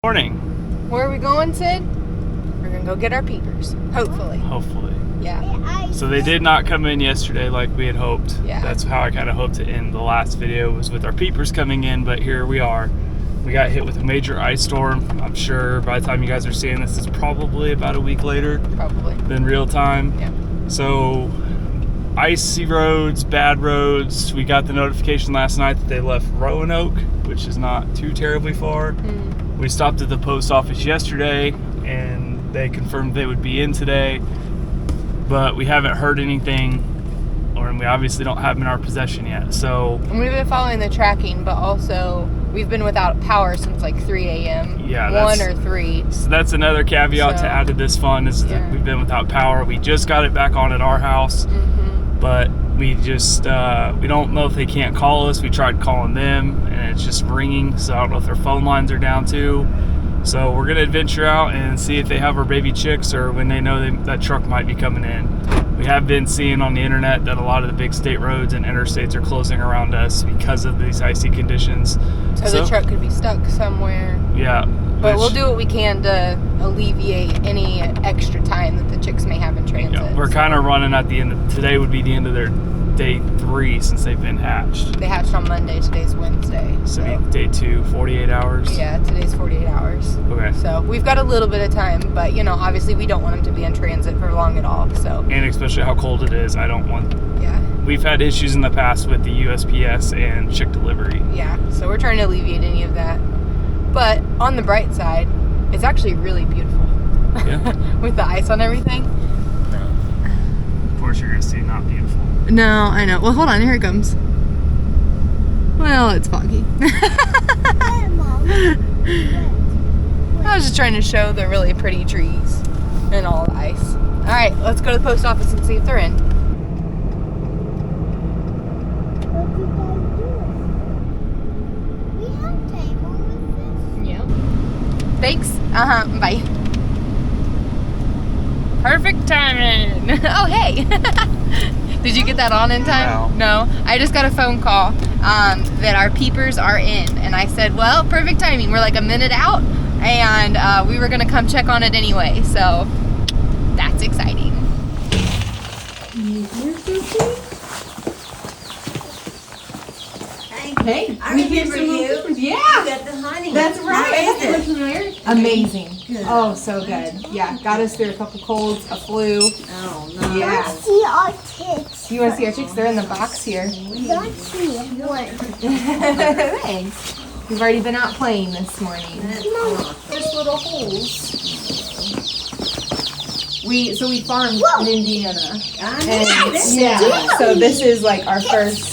Morning. Where are we going, Sid? We're gonna go get our peepers. Hopefully. Yeah. So they did not come in yesterday like we had hoped. Yeah. That's how I kind of hoped to end the last video, was with our peepers coming in, but here we are. We got hit with a major ice storm. I'm sure by the time you guys are seeing this, it's probably about a week later. Probably. Than real time. Yeah. So icy roads, bad roads. We got the notification last night that they left Roanoke, which is not too terribly far. We stopped at the post office yesterday and they confirmed they would be in today, but we haven't heard anything, and we obviously don't have them in our possession yet. So And we've been following the tracking, but also we've been without power since like 3 a.m. Yeah, 1 or 3. So that's another caveat to add to this fun, is that we've been without power. We just got it back on at our house, but we just we don't know if they can't call us. We tried calling them and it's just ringing, so I don't know if their phone lines are down too. So we're gonna adventure out and see if they have our baby chicks, or when they know that truck might be coming in. We have been seeing on the internet that a lot of the big state roads and interstates are closing around us because of these icy conditions. So the truck could be stuck somewhere. Yeah. But we'll do what we can to alleviate any extra time that the chicks may have in transit. Yeah, we're kind of running at the end of, today would be the end of their day 3 since they've been hatched. They hatched on Monday, today's Wednesday. So day 2, 48 hours? Yeah, today's 48 hours. Okay. So we've got a little bit of time, but you know, obviously we don't want them to be in transit for long at all, so. And especially how cold it is, I don't want. Yeah. We've had issues in the past with the USPS and chick delivery. Yeah, so we're trying to alleviate any of that. But on the bright side, it's actually really beautiful. Yeah. With the ice on everything. Of course you're gonna see not beautiful. No, I know. Well, hold on, here it comes. Well, it's foggy. I was just trying to show the really pretty trees and all the ice. All right, let's go to the post office and see if they're in. Yeah. Thanks. Bye. Perfect timing. Oh, hey. Did you get that on in time? No. I just got a phone call that our peepers are in. And I said, well, perfect timing. We're like a minute out. And we were going to come check on it anyway. So that's exciting. Hey, I remember you. Yeah. You got the honey. That's right. Amazing. Good. Oh, so good. Yeah, got us through a couple colds, a flu. Oh, no. Yeah. See our chicks. You want to see our chicks? They're in the box here. Don't see one. Thanks. We've already been out playing this morning. Just little holes. We farmed in Indiana. So this is like our first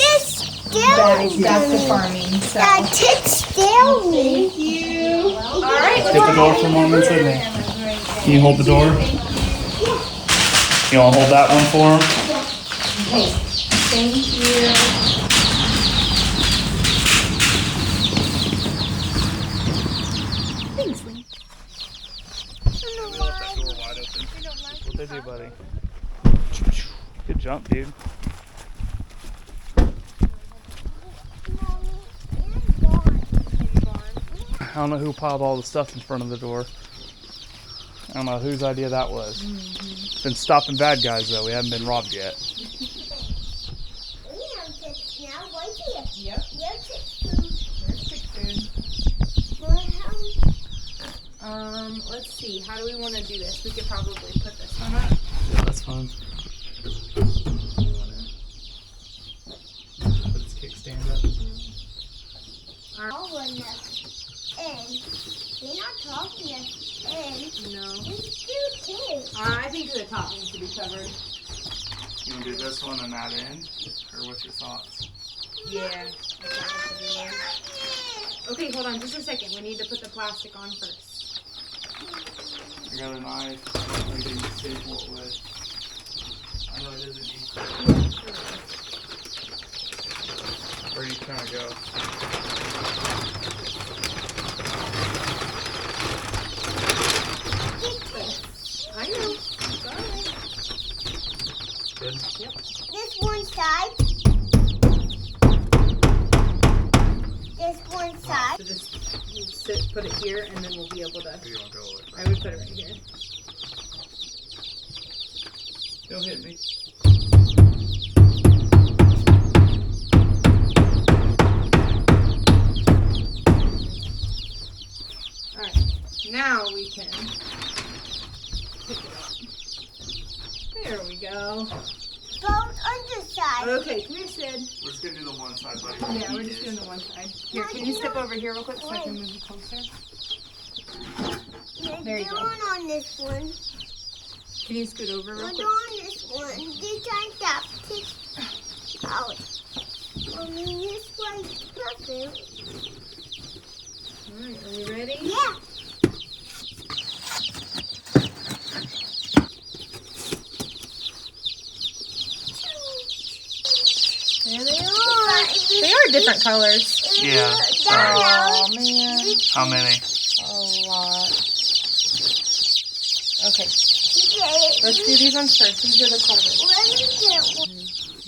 back to farming. So. That chicks still me. Thank you. All right. Get the door for a moment, Sydney. Can you hold the door? You want to hold that one for him? Thank you. Thanks, Lee. What they do, buddy? Good jump, dude. I don't know who piled all the stuff in front of the door. I don't know whose idea that was. Been stopping bad guys though. We haven't been robbed yet. Yep. Let's see. How do we want to do this? We could probably put this one up. Yeah, that's fine. Put its kickstand up. They're not talking us in. No. It's too cute. I think the top needs to be covered. You want to do this one and that end? Or what's your thoughts? Yeah. Okay, hold on just a second. We need to put the plastic on first. I got a knife. I didn't staple it with. I know it isn't easy. Where are you trying to go? I know. Sorry. Good? Yep. This one side. This one side. So just put it here, and then we'll be able to. You want to go like I would put it right here. Don't hit me. Alright, now we can pick it up. There we go. Go on the side. Okay, come here, Sid. We're just going to do the one side, buddy. Yeah, we're just doing the one side. Here, can you step over here real quick so I can move you closer? There you go. On this one. Can you scoot over real Put quick? on this one. This time that tick out. Mommy, this one's perfect. Alright, are we ready? Yeah. There they are. They are different colors. Yeah. Oh, man. How many? A lot. Okay, let's do these ones first. These are the coldest. Let me get one.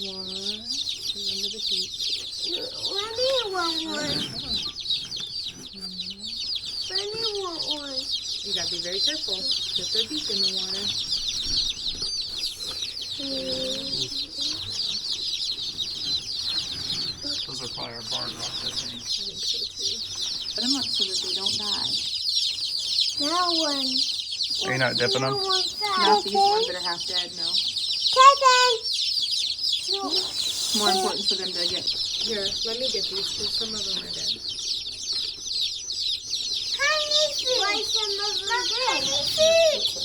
One, under the feet. Let me want one. Let me want one. You gotta be very careful. Put their beak in the water. Those are probably our barn rocks, I think. I think so too. Put them up so that they don't die. Now one. Are you not dipping them? Not these ones that are half dead, no. Kevin! No. It's more important for them to get. Here, let me get these because some of them are dead. Honeyfish! Why some of them dead? Honeyfish!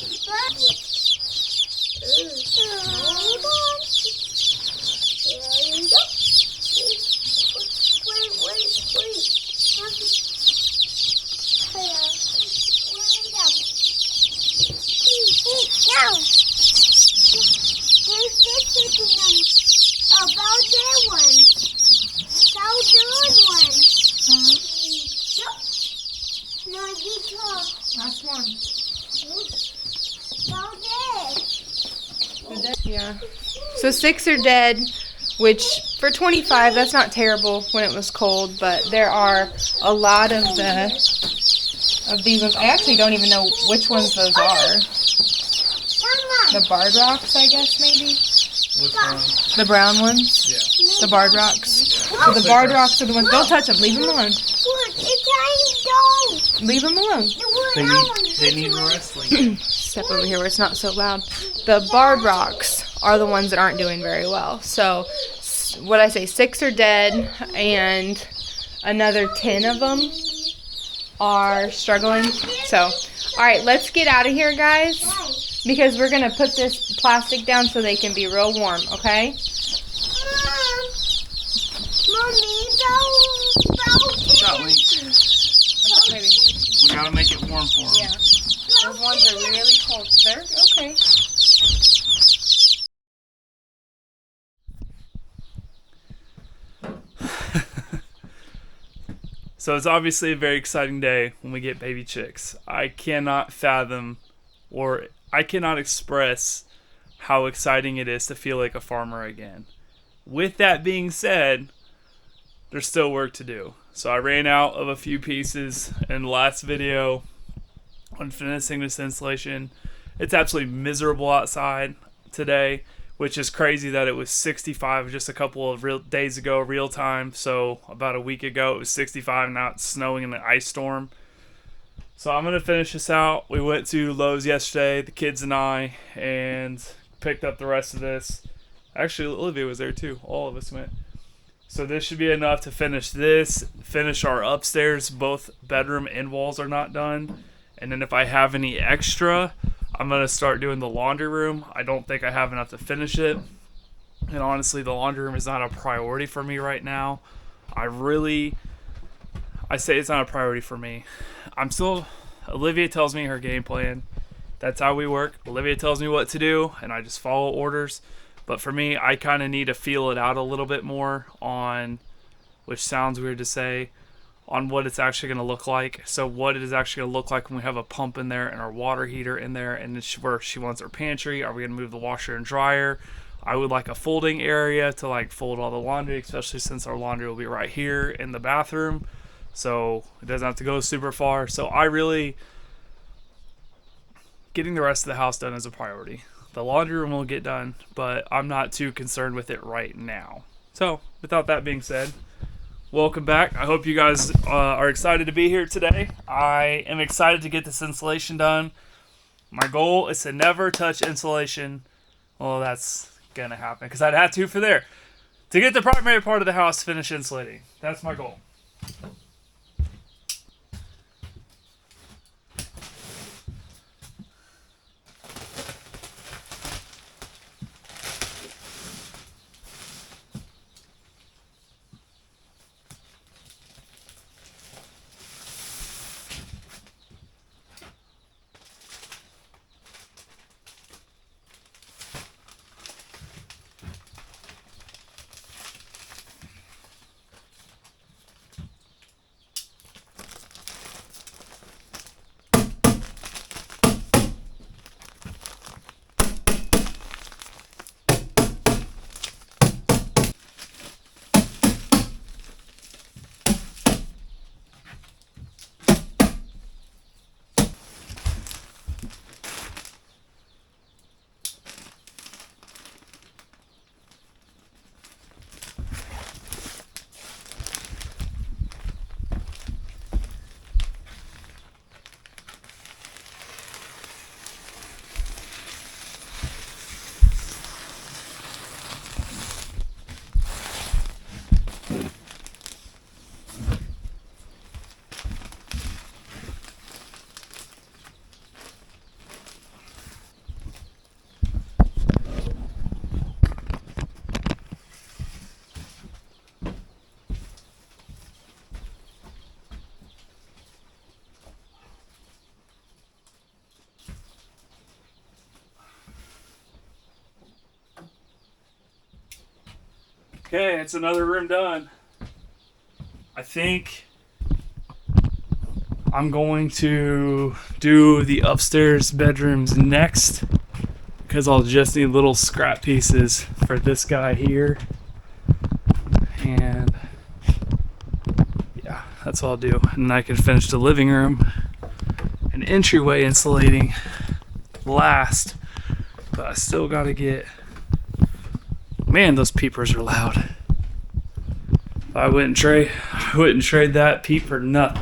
Hold on. There you go. Wait. Now. There's this taking them about that one. About the other one. No, this one. Last one. About that. Yeah. So 6 are dead, which for 25, that's not terrible when it was cold, but there are a lot of these ones. I actually don't even know which ones those are. The barred rocks, I guess, maybe? Which one? The brown ones? Yeah. The barred rocks. So the barred rocks are the ones. Don't touch them. Leave them alone. Leave them alone. They need wrestling. Step over here where it's not so loud. The barred rocks are the ones that aren't doing very well. So, what I say, 6 are dead, and another 10 of them are struggling. So, all right, let's get out of here, guys, because we're gonna put this plastic down so they can be real warm. Okay? Got leaked. Maybe. We gotta make it warm for them. Yeah. Those ones are really cold. They're okay. So it's obviously a very exciting day when we get baby chicks. I cannot fathom or I cannot express how exciting it is to feel like a farmer again. With that being said, there's still work to do. So I ran out of a few pieces in the last video on finishing this installation. It's absolutely miserable outside today, which is crazy that it was 65 just a couple of days ago, real time. So about a week ago it was 65, now it's snowing in the ice storm. So I'm going to finish this out. We went to Lowe's yesterday, the kids and I, and picked up the rest of this. Actually, Olivia was there too. All of us went. So this should be enough to finish this, finish our upstairs. Both bedroom end walls are not done. And then if I have any extra, I'm going to start doing the laundry room. I don't think I have enough to finish it. And honestly, the laundry room is not a priority for me right now. I say it's not a priority for me. Olivia tells me her game plan. That's how we work. Olivia tells me what to do, and I just follow orders. But for me, I kind of need to feel it out a little bit more on, which sounds weird to say, on what it's actually going to look like. So what it is actually going to look like when we have a pump in there and our water heater in there, and where she wants her pantry. Are we going to move the washer and dryer? I would like a folding area to like fold all the laundry, especially since our laundry will be right here in the bathroom. so it doesn't have to go super far. So getting the rest of the house done is a priority. The laundry room will get done, but I'm not too concerned with it right now. So without that being said, welcome back. I hope you guys are excited to be here today. I am excited to get this insulation done. My goal is to never touch insulation. Well, that's going to happen because I'd have to for there. To get the primary part of the house finished insulating. That's my goal. Okay, it's another room done. I think I'm going to do the upstairs bedrooms next because I'll just need little scrap pieces for this guy here. And yeah, that's what I'll do. And I can finish the living room and entryway insulating last. But I still gotta get... Man, those peepers are loud. I wouldn't trade that peep for nothing.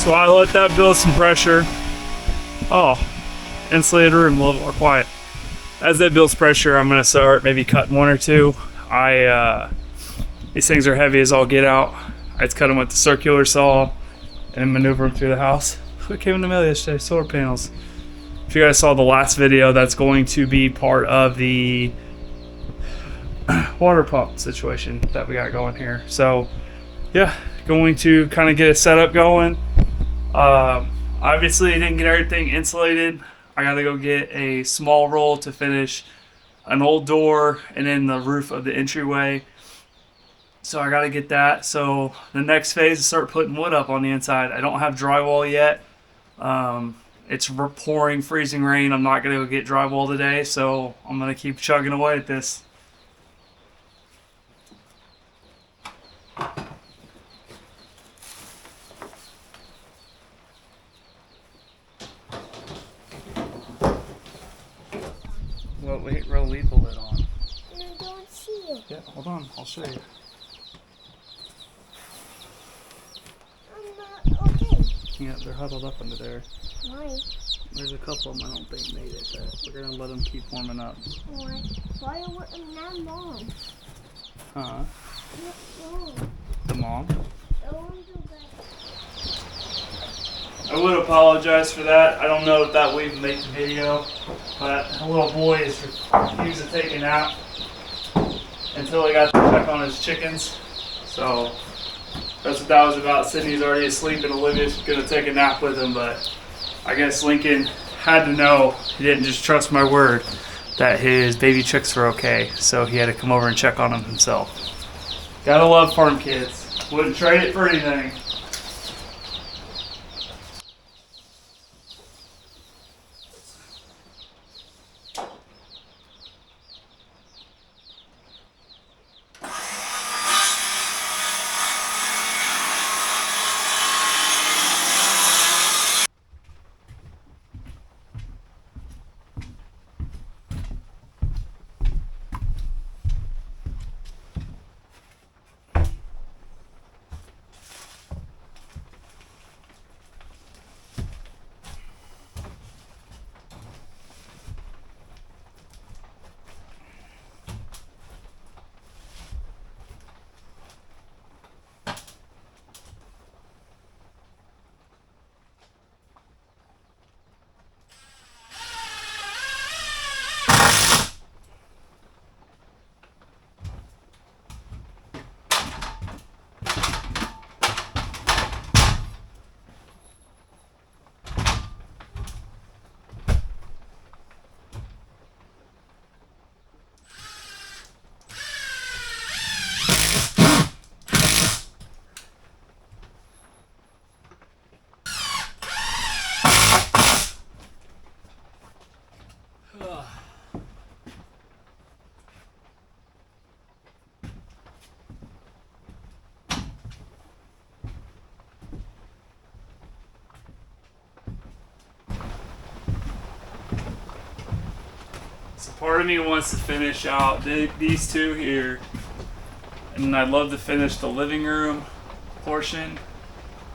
So I let that build some pressure. Oh, insulated room, a little more quiet. As that builds pressure, I'm gonna start maybe cutting one or two. These things are heavy as all get out. I just cut them with the circular saw and maneuver them through the house. What came in the mail yesterday? Solar panels. If you guys saw the last video, that's going to be part of the water pump situation that we got going here. So yeah, going to kind of get a setup going. Obviously I didn't get everything insulated. I gotta go get a small roll to finish an old door and then the roof of the entryway. So I gotta get that. So the next phase is start putting wood up on the inside. I don't have drywall yet. It's pouring freezing rain. I'm not gonna go get drywall today, so I'm gonna keep chugging away at this. Well, wait, roll, leave the lid on. I don't see it. Yeah, hold on, I'll show you. I'm not okay. Yeah, they're huddled up under there. Why? There's a couple of them I don't think made it, but we're gonna let them keep warming up. Why? Why are we not mom? Huh? No. The mom? I want to go. I would apologize for that. I don't know if that would even make the video, but a little boy is refused to take a nap until he got to check on his chickens. So that's what that was about. Sydney's already asleep and Olivia's gonna take a nap with him, but I guess Lincoln had to know, he didn't just trust my word, that his baby chicks were okay. So he had to come over and check on them himself. Gotta love farm kids. Wouldn't trade it for anything. So part of me wants to finish out these two here, and I'd love to finish the living room portion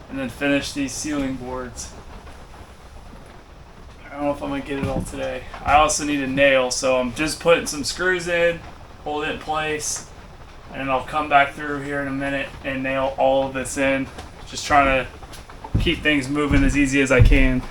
and then finish these ceiling boards. I don't know if I'm gonna get it all today. I also need a nail, so I'm just putting some screws in, hold it in place, and I'll come back through here in a minute and nail all of this in. Just trying to keep things moving as easy as I can.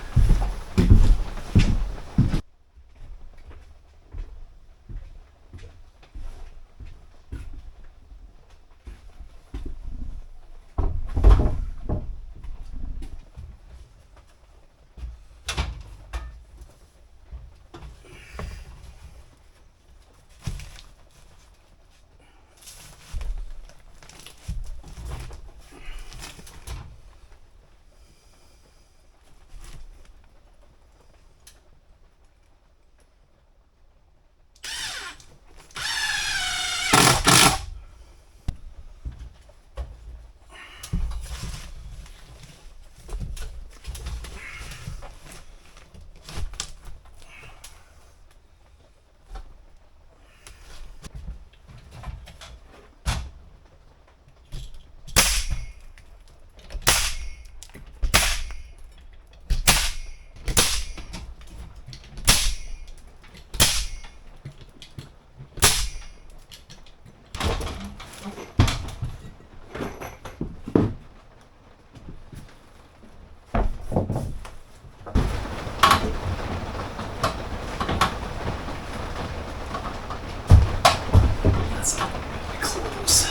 It's really close.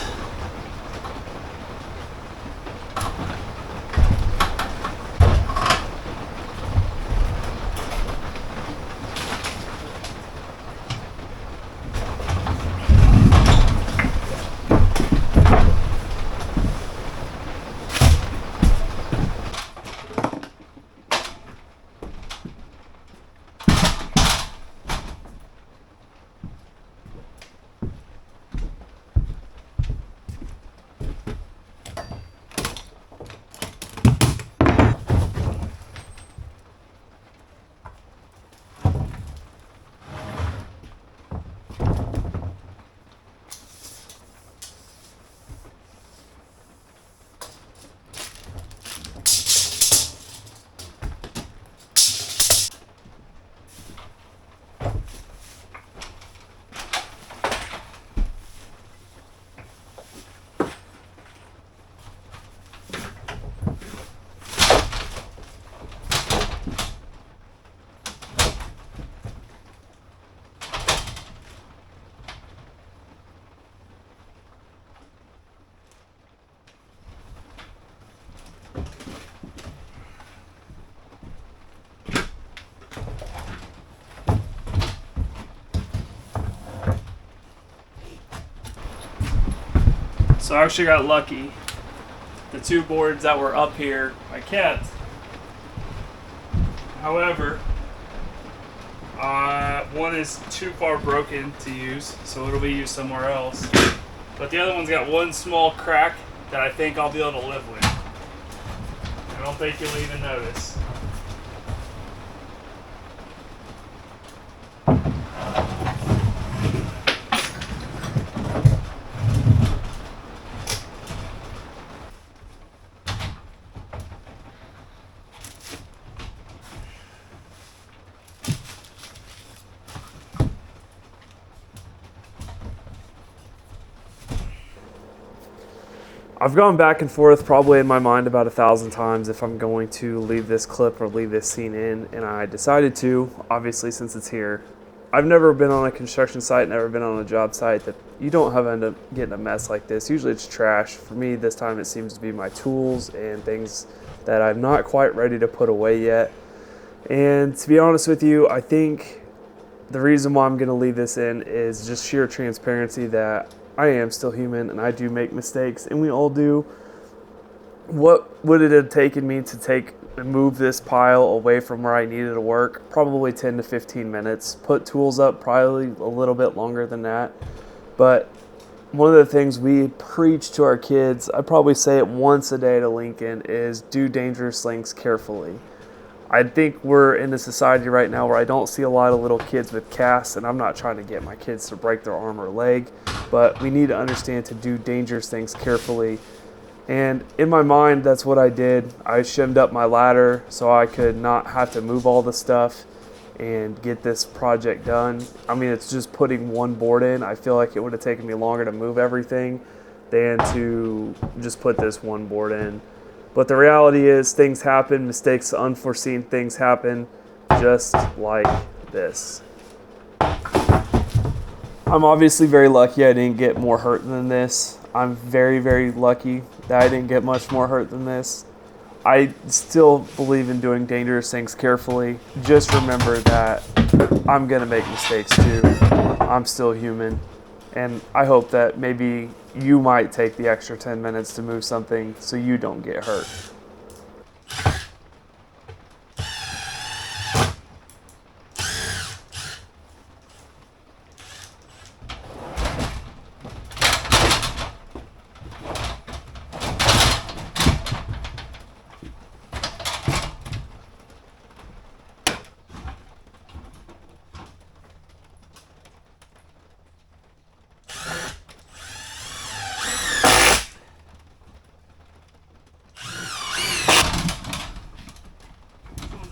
So I actually got lucky. The two boards that were up here, I kept. However, one is too far broken to use, so it'll be used somewhere else. But the other one's got one small crack that I think I'll be able to live with. I don't think you'll even notice. I've gone back and forth probably in my mind about 1,000 times if I'm going to leave this clip or leave this scene in, and I decided to, obviously, since it's here. I've never been on a construction site, never been on a job site that you don't have end up getting a mess like this. Usually it's trash. For me, this time it seems to be my tools and things that I'm not quite ready to put away yet. And to be honest with you, I think the reason why I'm going to leave this in is just sheer transparency that I am still human and I do make mistakes, and we all do. What would it have taken me to move this pile away from where I needed to work? Probably 10 to 15 minutes. Put tools up probably a little bit longer than that. But one of the things we preach to our kids, I probably say it once a day to Lincoln, is do dangerous things carefully. I think we're in a society right now where I don't see a lot of little kids with casts, and I'm not trying to get my kids to break their arm or leg, but we need to understand to do dangerous things carefully. And in my mind, that's what I did. I shimmed up my ladder so I could not have to move all the stuff and get this project done. I mean, it's just putting one board in. I feel like it would have taken me longer to move everything than to just put this one board in. But the reality is things happen, mistakes, unforeseen things happen, just like this. I'm obviously very lucky I didn't get more hurt than this. I'm very, very lucky that I didn't get much more hurt than this. I still believe in doing dangerous things carefully. Just remember that I'm gonna make mistakes too. I'm still human. And I hope that maybe you might take the extra 10 minutes to move something so you don't get hurt.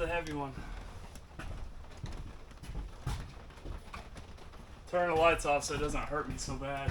A heavy one. Turn the lights off so it doesn't hurt me so bad.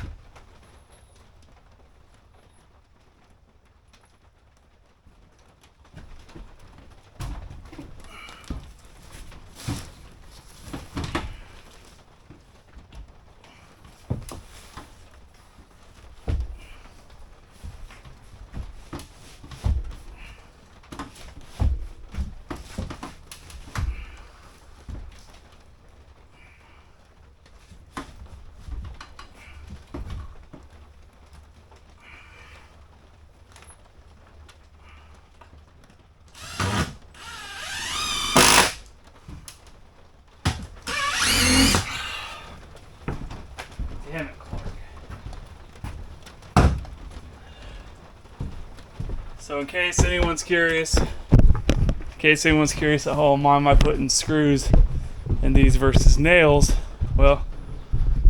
So in case anyone's curious at home, why am I putting screws in these versus nails? Well,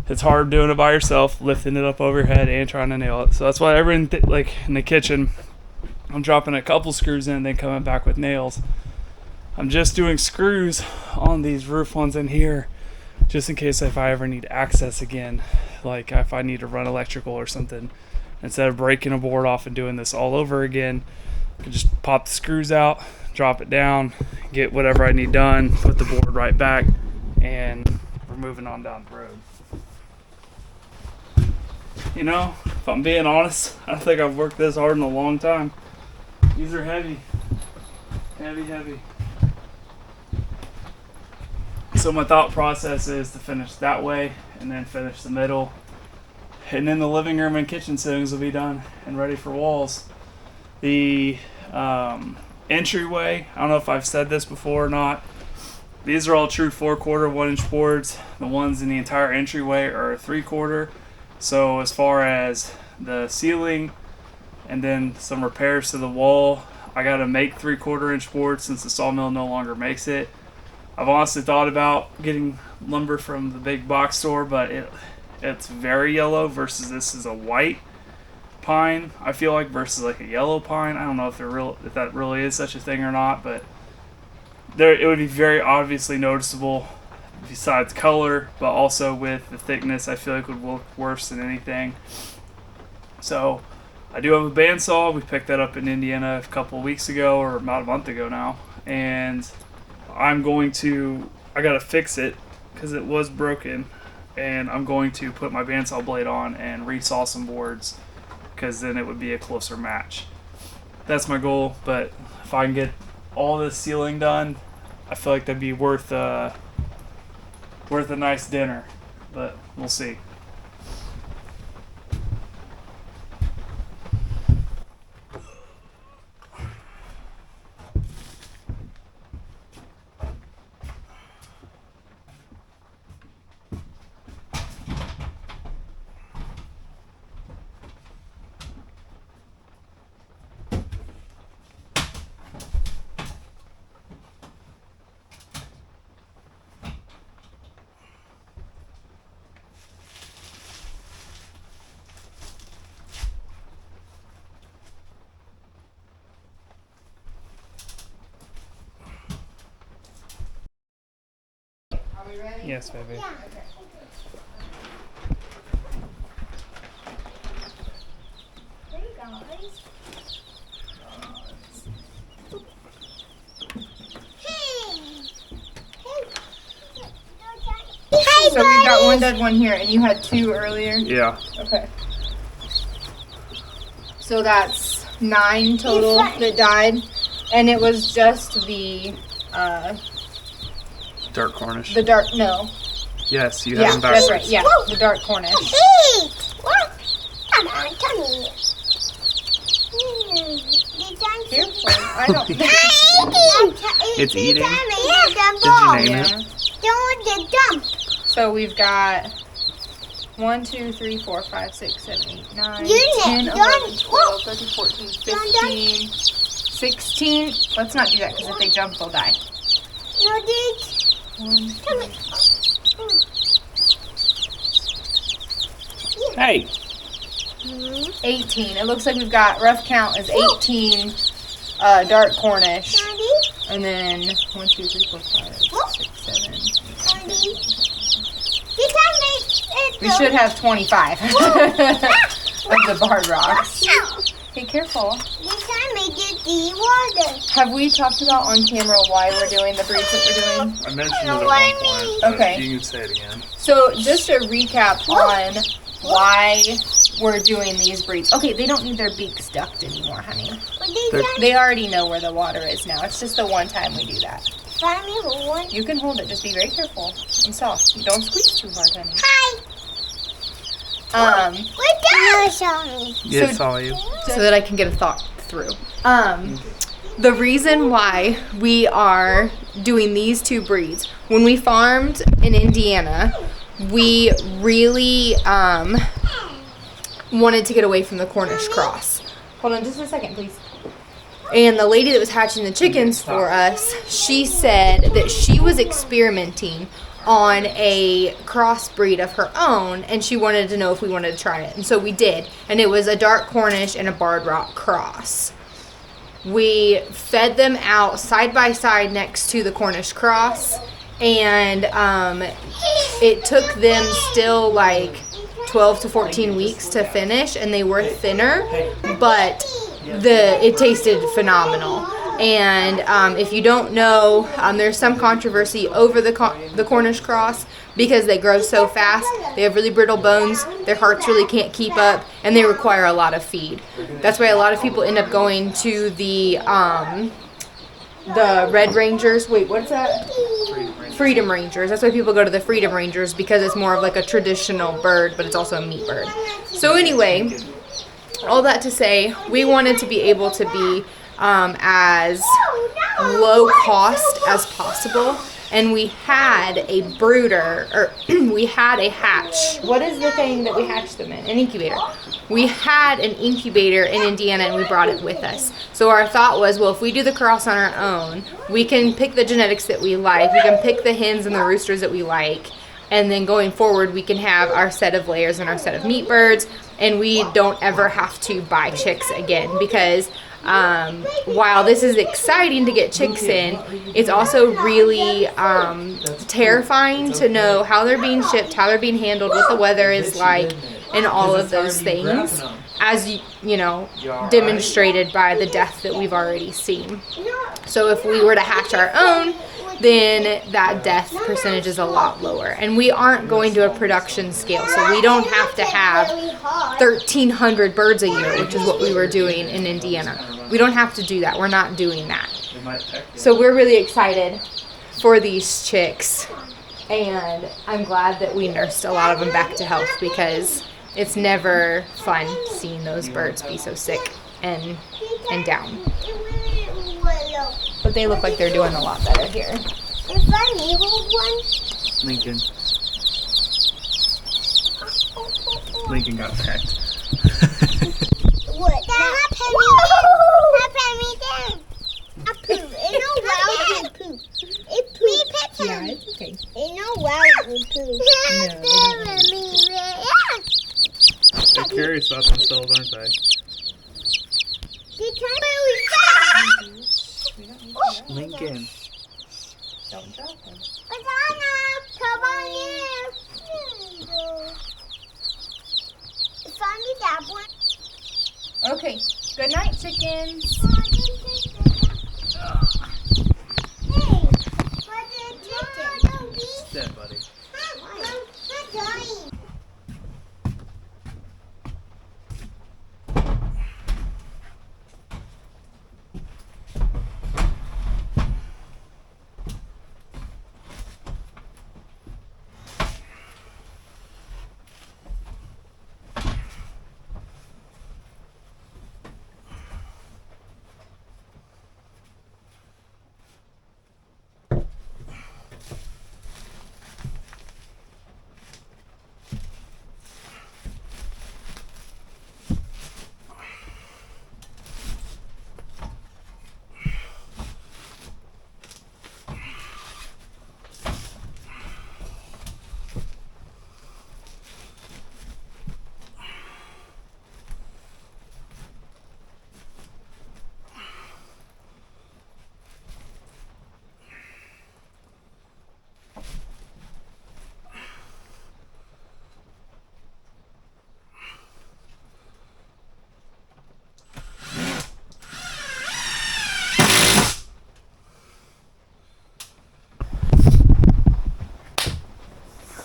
it's hard doing it by yourself, lifting it up over your head and trying to nail it. So that's why like in the kitchen, I'm dropping a couple screws in, then coming back with nails. I'm just doing screws on these roof ones in here, just in case if I ever need access again, like if I need to run electrical or something. Instead of breaking a board off and doing this all over again, I can just pop the screws out, drop it down, get whatever I need done, put the board right back, and we're moving on down the road. You know, if I'm being honest, I don't think I've worked this hard in a long time. These are heavy. Heavy. So my thought process is to finish that way and then finish the middle. And then the living room and kitchen sittings will be done and ready for walls. The entryway, I don't know if I've said this before or not. These are all true 4/4 1-inch boards. The ones in the entire entryway are 3/4. So as far as the ceiling and then some repairs to the wall, I got to make 3/4-inch boards since the sawmill no longer makes it. I've honestly thought about getting lumber from the big box store, but it's very yellow versus this is a white pine, I feel like, versus like a yellow pine. I don't know if that really is such a thing or not, but it would be very obviously noticeable besides color, but also with the thickness. I feel like it would look worse than anything. So I do have a bandsaw. We picked that up in Indiana a couple of weeks ago, or about a month ago now, and I gotta fix it because it was broken, and I'm going to put my bandsaw blade on and resaw some boards, because then it would be a closer match. That's my goal. But if I can get all this ceiling done, I feel like that'd be worth a nice dinner, but we'll see. Are we ready? Yes, baby. Yeah. Hey guys. Hey. So we've got one dead one here, and you had 2 earlier? Yeah. Okay. So that's 9 total that died, and it was just the Dark Cornish. no. Yes, you Yeah, have them back. that's right. Yeah, the dark Cornish. Eat. What? Come on, come here. Careful. I don't. It's eating. Yeah, Did you name Yeah. it? don't the dump. So we've got 1, 2, 3, 4, 5, 6, 7, 8, 9, You 10, don't- 11, 12, don't- 13, 14, don't- 15, 16. Let's not do that because if they jump, they'll die. No, this. 1, Come here. 2, Hey. 18. It looks like we've got, rough count is 18 dark Cornish. Daddy, And then 1, 2, 3, 4, 5, 6, 7. Daddy. You can make it. We should have 25 of the barred rocks. Be careful. You can make it the water. Have we talked about on camera why we're doing the breeds that we're doing? I mentioned it No, at what I one point. mean- but Okay. You can say it again. So just to recap on why we're doing these breeds. Okay, they don't need their beaks ducked anymore, honey. What did They're- you They already know where the water is now. It's just the one time we do that. find me one? You can hold it. Just be very careful and soft. You don't squeeze too hard, honey. Hi. Um, What did show me? Yeah, So- saw you. so that I can get a thought through. The reason why we are doing these 2 breeds, when we farmed in Indiana, we really wanted to get away from the Cornish cross. Hold on just a second, please. And the lady that was hatching the chickens for us, she said that she was experimenting on a crossbreed of her own, and she wanted to know if we wanted to try it. And so we did. And it was a dark Cornish and a barred rock cross. We fed them out side by side next to the Cornish cross, and it took them still like 12 to 14 weeks to finish, and they were thinner, but it tasted phenomenal. And if you don't know, there's some controversy over the Cornish cross because they grow so fast. They have really brittle bones. Their hearts really can't keep up, and they require a lot of feed. That's why a lot of people end up going to the Red Rangers. Wait, what's that? Freedom Rangers. That's why people go to the Freedom Rangers, because it's more of like a traditional bird, but it's also a meat bird. So anyway, all that to say, we wanted to be able to be as low cost as possible, and we had a brooder, or we had a hatch. What is the thing that we hatched them in? An incubator. We had an incubator in Indiana, and we brought it with us. So our thought was, well, if we do the cross on our own, we can pick the genetics that we like, we can pick the hens and the roosters that we like, and then going forward we can have our set of layers and our set of meat birds, and we don't ever have to buy chicks again, because while this is exciting to get chicks in, it's also really terrifying to know how they're being shipped, how they're being handled, what the weather is like, and all of those things, as you know, demonstrated by the death that we've already seen. So if we were to hatch our own, then that death percentage is a lot lower. And we aren't going to a production scale, so we don't have to have 1,300 birds a year, which is what we were doing in Indiana. We don't have to do that. We're not doing that. So we're really excited for these chicks, and I'm glad that we nursed a lot of them back to health, because it's never fun seeing those birds be so sick and down. But they look like they're doing a lot better here. Lincoln. Lincoln got pecked. What? That pat me down. I poop. Ain't no wild would poop. It poops. Yeah, it's okay. Ain't no wild would poop. They're curious about themselves, aren't they? Lincoln. Don't drop them. Come on here. Find me that one. Okay. Good night, chickens. Hey, what's the chicken? It's dead, buddy. I'm dying.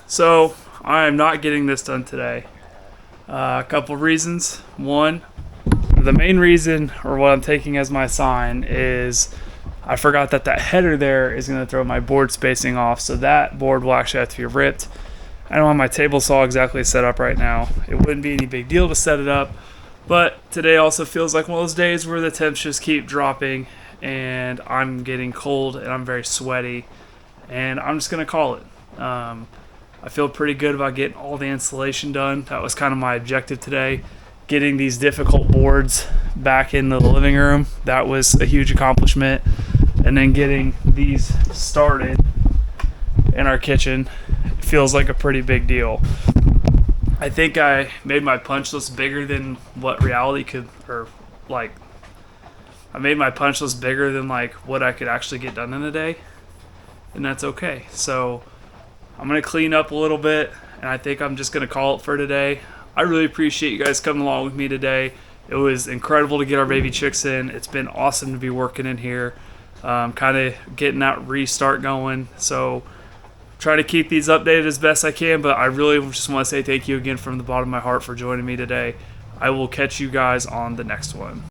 So I am not getting this done today. A couple reasons. One, the main reason, or what I'm taking as my sign, is I forgot that header there is going to throw my board spacing off, so that board will actually have to be ripped. I don't have my table saw exactly set up right now. It wouldn't be any big deal to set it up, but today also feels like one of those days where the temps just keep dropping and I'm getting cold and I'm very sweaty, and I'm just going to call it. I feel pretty good about getting all the installation done. That was kind of my objective today, getting these difficult boards back in the living room, that was a huge accomplishment. And then getting these started in our kitchen feels like a pretty big deal. I think I made my punch list bigger than what reality could, or like, I made my punch list bigger than like what I could actually get done in a day, and that's okay. So I'm gonna clean up a little bit, and I think I'm just gonna call it for today. I really appreciate you guys coming along with me today. It was incredible to get our baby chicks in. It's been awesome to be working in here, kind of getting that restart going. So try to keep these updated as best I can, but I really just want to say thank you again from the bottom of my heart for joining me today. I will catch you guys on the next one.